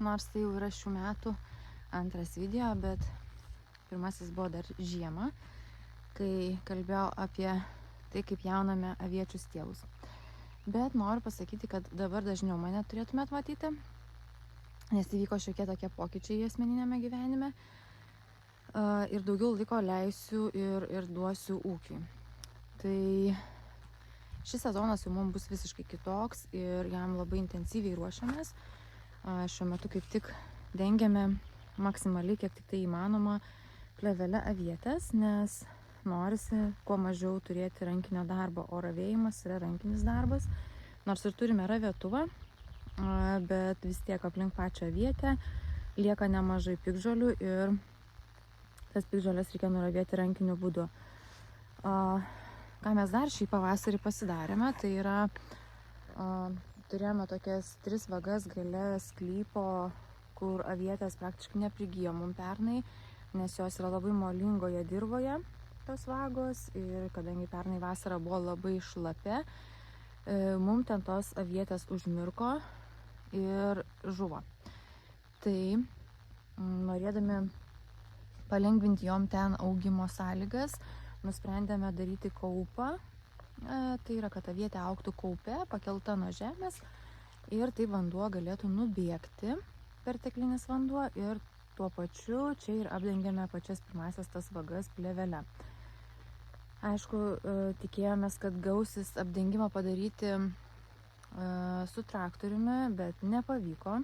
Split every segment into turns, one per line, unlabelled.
nors tai jau yra šių metų antras video, bet pirmasis buvo dar žiemą, kai kalbėjau apie tai, kaip jauname aviečių stiebus. Bet noriu pasakyti, kad dabar dažniau mane turėtumėt matyti, nes įvyko šiokie tokie pokyčiai asmeninėme gyvenime ir daugiau laiko leisiu ir duosiu ūkiui. Tai šis sezonas jau mums bus visiškai kitoks ir jam labai intensyviai ruošiamės. Šiuo metu kaip tik dengiame maksimaliai, kiek tik tai įmanoma, plėvele avietes, nes norisi kuo mažiau turėti rankinio darbo, o ravėjimas yra rankinis darbas. Nors ir turime ravėtuvą, bet vis tiek aplink pačią avietę lieka nemažai piktžolių ir tas piktžolės reikia nuravėti rankiniu būdu. Ką mes dar šį pavasarį pasidarėme, tai yra turėjome tokias 3 vagas gale sklypo, kur avietės praktiškai neprigijo mum pernai, nes jos yra labai molingoje dirvoje, tos vagos, ir kadangi pernai vasara buvo labai šlapia, mum ten tos avietės užmirko ir žuvo. Tai norėdami palengvinti jom ten augimo sąlygas, nusprendėme daryti kaupą. Tai yra, kad avietė augtų kaupe, pakelta nuo žemės, ir tai vanduo galėtų nubėgti, perteklinis vanduo, ir tuo pačiu čia ir apdengėme pačias pirmasias tas vagas plėvele. Aišku, tikėjomės, kad gausis apdengimą padaryti su traktoriumi, bet nepavyko,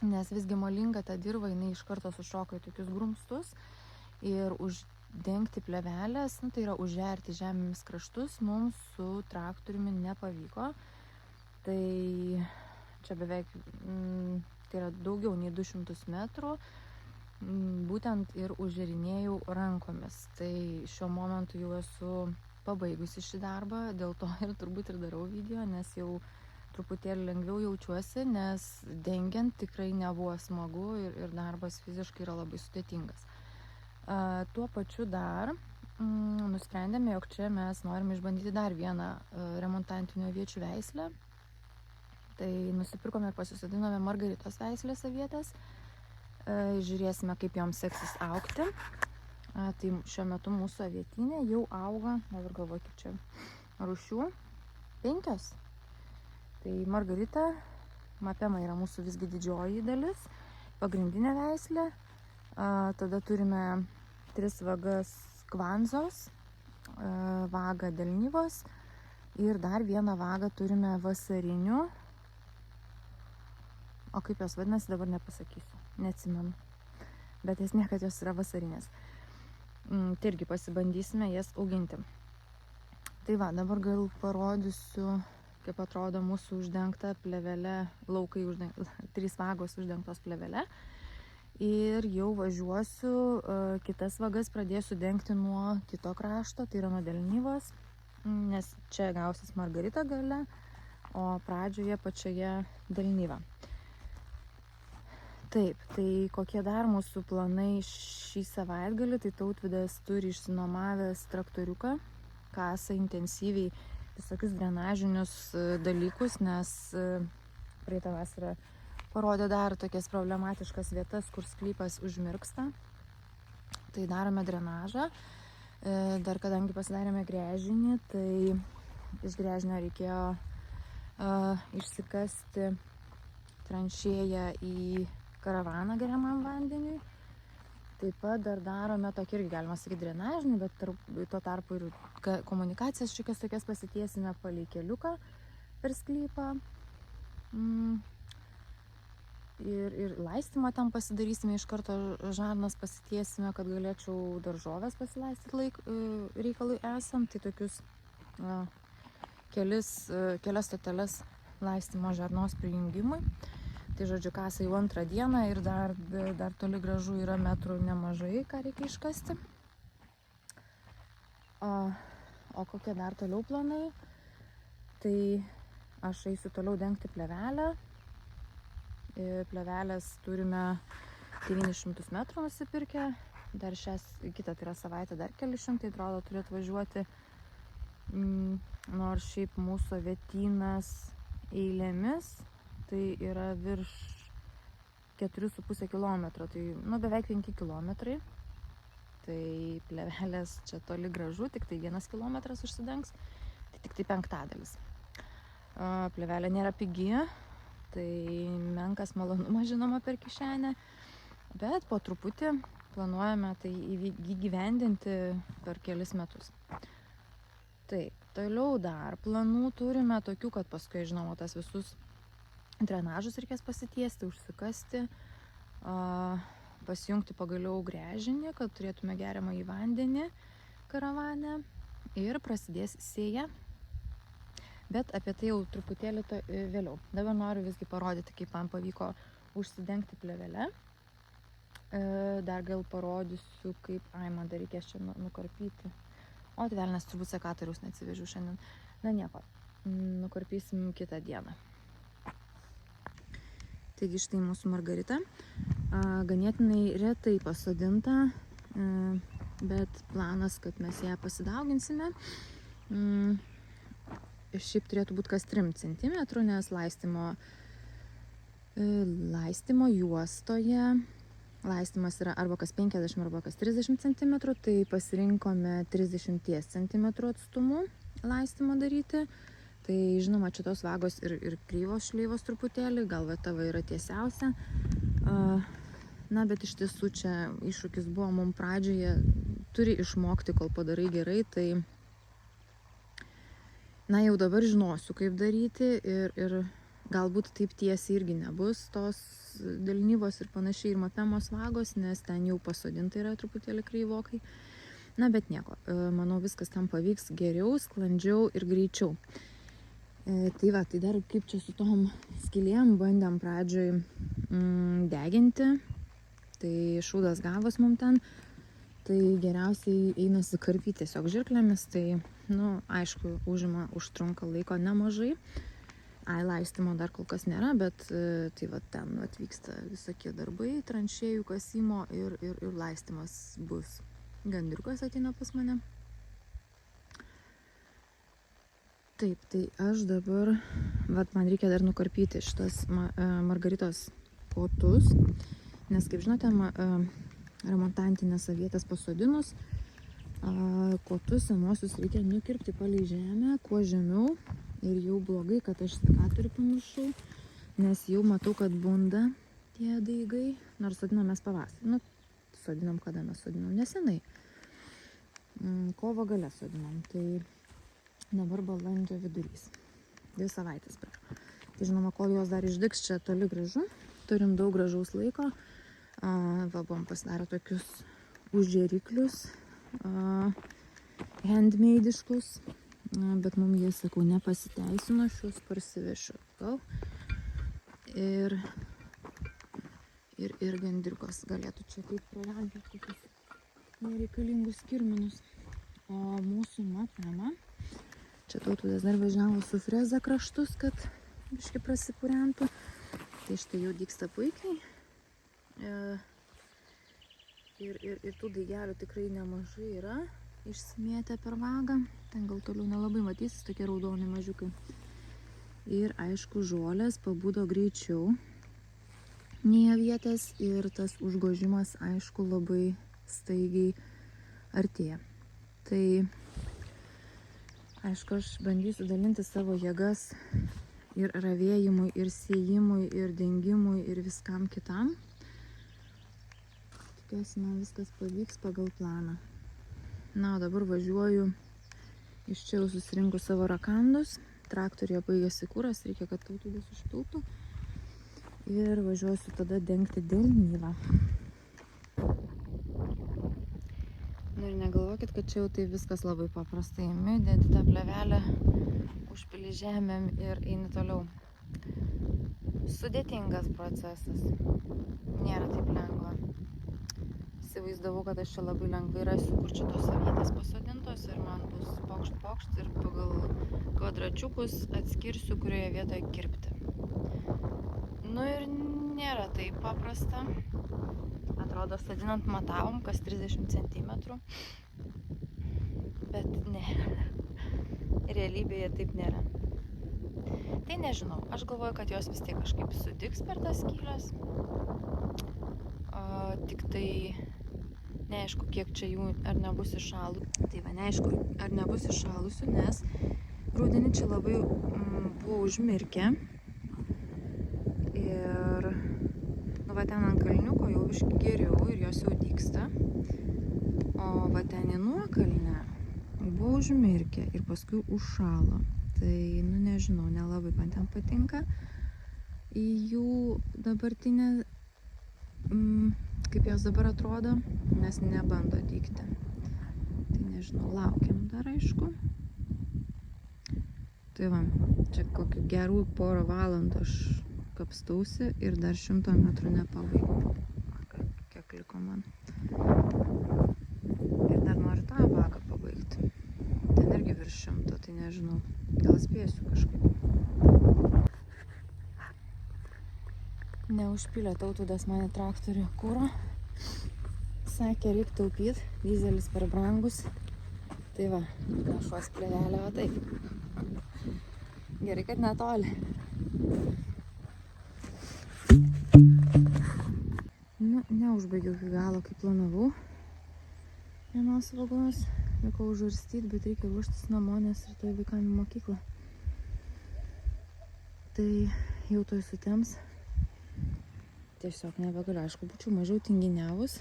nes visgi molinga ta dirva, jinai iš karto sušoka į tokius grumstus, ir uždengti plėvelės, tai yra užžerti žemėmis kraštus, mums su traktoriumi nepavyko. Tai čia beveik, tai yra daugiau nei 200 metrų, būtent ir užžerinėjau rankomis. Tai šiuo momentu jau esu pabaigusi šį darbą, dėl to ir turbūt ir darau video, nes jau truputėlį lengviau jaučiuosi, nes dengiant tikrai nebuvo smagu ir darbas fiziškai yra labai sudėtingas. Tuo pačiu dar nusprendėme, jog čia mes norime išbandyti dar vieną remontantinių aviečių veislę. Tai nusipirkome ir pasisodinome Margaritos veislės avietes. Žiūrėsime, kaip joms seksis augti. Tai šiuo metu mūsų avietinė jau auga, dabar galvoju, kaip čia rūšių, 5. Tai Margarita, Mapema yra mūsų visgi didžioji dalis, pagrindinė veislė. Tada turime 3 vagas Kvanzos, vagą Delnyvos ir dar vieną vagą turime vasarinių. O kaip jos vadinasi, dabar nepasakysiu, neatsimenu. Bet esmė, kad jos yra vasarinės. Tai irgi pasibandysime jas auginti. Tai va, dabar gal parodysiu, kaip atrodo mūsų uždengta plėvelė, laukai 3 vagos uždengtos plėvelė. Ir jau važiuosiu, kitas vagas pradėsiu dengti nuo kito krašto, tai yra nuo Delnyvos, nes čia gausis Margarita gale, o pradžioje pačioje Delnyva. Taip, tai kokie dar mūsų planai šį savaitgalį, tai Tautvydas turi išsinuomavęs traktoriuką, kasa intensyviai visokius drenažinius dalykus, nes praeitą vasarą parodė dar tokias problematiškas vietas, kur sklypas užmirksta. Tai darome drenažą. Dar kadangi pasidarėme gręžinį, tai iš gręžinio reikėjo išsikasti tranšėją į karavaną geriamam vandeniui. Taip pat dar darome tokį, irgi galima sakyti, drenažinį, bet tuo tarpu ir komunikacijas šiokias tokias pasitiesime palei keliuką per sklypą. Ir laistymą tam pasidarysime, iš karto žarnas pasitiesime, kad galėčiau daržovės pasilaistyti reikalui esant. Tai tokius kelias stoteles laistymo žarnos prijungimui. Tai žodžiu, kasa jau 2 dieną ir dar toli gražu yra metrų nemažai, ką reikia iškasti. O kokie dar toliau planai? Tai aš eisiu toliau dengti plėvelę. Plėvelės turime 900 metrų nusipirkę. Dar kitą, tai yra savaitę, dar keli šimtai, atrodo, turėtų važiuoti. Nors šiaip mūsų avietynas eilėmis, tai yra virš 4,5 km, tai beveik 5 km. Tai plėvelės čia toli gražu, tik tai 1 km užsidengs, tai tik tai 1/5. Plėvelė nėra pigi, tai menkas malonumas žinoma per kišenę, bet po truputį planuojame tai įgyvendinti per kelis metus. Taip, toliau dar planų turime tokių, kad paskui, žinoma, tas visus drenažus reikės pasitiesti, užsikasti, pasijungti pagaliau gręžinį, kad turėtume geriamąjį vandenį karavane ir prasidės sėja. Bet apie tai jau truputėlį vėliau. Dabar noriu visgi parodyti, kaip man pavyko užsidengti plėvelę. Dar gal parodysiu, kaip, man dar reikės čia nukarpyti. O, tai velnės, turbūt sekatoriaus neatsivežiu šiandien. Na nieko, nukarpysim kitą dieną. Taigi štai mūsų margarita. Ganėtinai retai pasodinta, bet planas, kad mes ją pasidauginsime. Šiaip turėtų būti kas 3 cm, nes laistymo juostoje laistymas yra arba kas 50 arba kas 30 cm, tai pasirinkome 30 cm atstumu laistymą daryti. Tai žinoma, čia tos vagos ir kreivos šleivos truputėlį, gal tava yra tiesiausia. Na, bet iš tiesų čia iššūkis buvo mums pradžioje, turi išmokti, kol padarai gerai, tai na, jau dabar žinosiu, kaip daryti ir galbūt taip tiesiai irgi nebus tos delnyvos ir panašiai ir mapemos vagos, nes ten jau pasodinta yra truputėlį kreivokai. Na, bet nieko, manau, viskas tam pavyks geriau, sklandžiau ir greičiau. Tai va, tai dar kaip čia su tom skylėm bandėm pradžioj deginti, tai šūdas gavos mums ten, tai geriausiai einasi karpyti tiesiog žirklėmis, tai, aišku, užtrunka laiko nemažai. Laistymo dar kol kas nėra, bet tai va ten atvyksta visokie darbai, tranšėjų kasimo ir laistymas bus. Gandriukas ateina pas mane. Taip, tai aš dabar, man reikia dar nukarpyti šitas margaritos kotus, nes, kaip žinote, remontantinės avietas pasodinus, kotus senuosius reikia nukirpti palei žemę, kuo žemiau. Ir jau blogai, kad aš sekatorių pamiršau, nes jau matau, kad bunda tie daigai, nors sodinam mes pavasarį. Sodinam, kada mes sodinam? Nesenai. Kovo gale sodinam, tai dabar balandžio vidurys. 2 savaitės praėjo. Tai žinoma, kol jos dar išdygs, čia toli gražu. Turim daug gražaus laiko. Buvom pasidarę tokius uždžeriklius, handmade-iškus. Bet mums jie, sakau, nepasiteisino, šios parsivešiu gal. Ir gandriukas galėtų čia taip prarankioti tokius nereikalingus kirminus. O mūsų mapema, čia Tautvydas dar važiavo su freza kraštus, kad biškai prasipurentų. Tai štai jau dygsta puikiai. Ir tų daigelių tikrai nemažai yra. Išsimėtę per vagą, ten gal toliau nelabai matysis, tokie raudoni mažiukai. Ir aišku, žolės pabudo greičiau nei avietės ir tas užgožimas, aišku, labai staigiai artėja. Tai, aišku, aš bandysiu dalinti savo jėgas ir ravėjimui, ir sėjimui, ir dengimui, ir viskam kitam. Tikiuosi, viskas pavyks pagal planą. Na, o dabar važiuoju, iš čia jau susirinku savo rakandus, traktorėje baigėsi kuras, reikia, kad Tautvydas užpiltų ir važiuosiu tada dengti delnyvą. Ir negalvokit, kad čia jau tai viskas labai paprastai. Dedi tą plėvelę, užpili žemėm ir eini toliau. Sudėtingas procesas, nėra taip lengva. Įsivaizdavau, kad aš čia labai lengvai rasiu, kur čia tos avietės pasodintos ir man bus pokšt ir pagal kvadračiukus atskirsiu, kurioje vietoje kirpti. Ir nėra taip paprasta. Atrodo, sodinant matavom kas 30 cm, bet ne. Realybėje taip nėra. Tai nežinau, aš galvoju, kad jos vis tiek kažkaip sudigs per tas skylės. Tik tai neaišku, kiek čia jų ar nebus iššalų. Tai va, neaišku, ar nebus iššalusių, nes rudenį čia labai buvo užmirkę. Ir nu va ten ant kalniuko jau biškį geriau ir jos jau dygsta. O va ten į nuokalnę buvo užmirkę ir paskui užšalo. Tai, nu nežinau, nelabai man ten patinka. Į jų dabartinę, kaip jos dabar atrodo, nes nebando dygti. Tai nežinau, laukiam dar aišku. Tai va, čia kokių gerų porą valandų aš kapstausi ir dar 100 metrų nepabaigiau. Kiek liko man. Ir dar noriu tą vagą pabaigti. Ten irgi virš 100, tai nežinau, gal spėsiu kažkaip. Neužpylė Tautvydas mane traktorių kuro. Sakė, reik taupyt, dizelis per brangus. Tai va, našuos plėvelę, o taip. Gerai, kad netoli. Nu, neužbaigiau iki galo, kaip planavau. Vienos vagos, liko užarstyti, bet reikia ruoštis namo, nes rytoj vaikam į mokyklą. Tai jau toj sutems. Tiesiog nebegaliu, aišku, būčiau mažiau tinginiavus.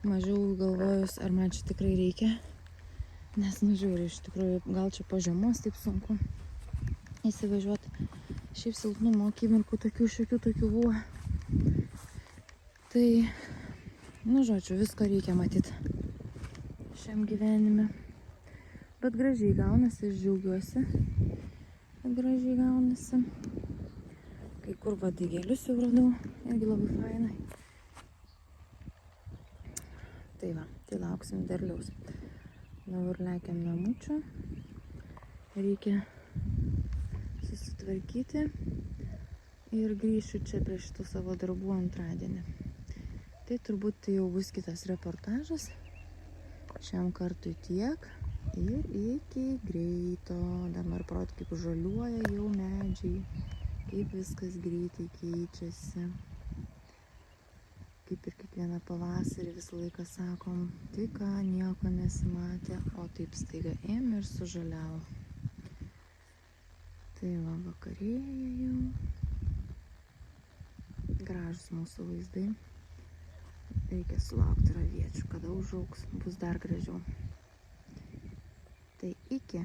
Mažiau galvojus, ar man čia tikrai reikia. Nes, nu žiūrėjau, iš tikrųjų, gal čia po žiemos taip sunku įsivažiuoti. Šiaip silpnumo akimirkų tokių šiokių tokių buvo. Tai, nu žodžiu, visko reikia matyti šiam gyvenime. Bet gražiai gaunasi, aš džiaugiuosi, kad gražiai gaunasi. Kai kur vadygėlius jau radau, irgi labai fainai. Tai va, tai lauksim derliaus. Dabar lekiam namučių. Reikia susitvarkyti ir grįšiu čia prie šitų savo darbų antradienį. Tai turbūt tai jau bus kitas reportažas. Šiam kartui tiek ir iki greito. Dar noriu parodyti, kaip žaliuoja jau medžiai. Kaip viskas greitai keičiasi. Kaip ir kiekvieną pavasarį visą laiką sakom, tai ką, nieko nesimatė, o taip staiga ėmė ir sužaliavo. Tai va, vakarėja jau. Gražus mūsų vaizdai. Reikia sulaukti aviečių, kada užaugs, bus dar gražiau. Tai iki.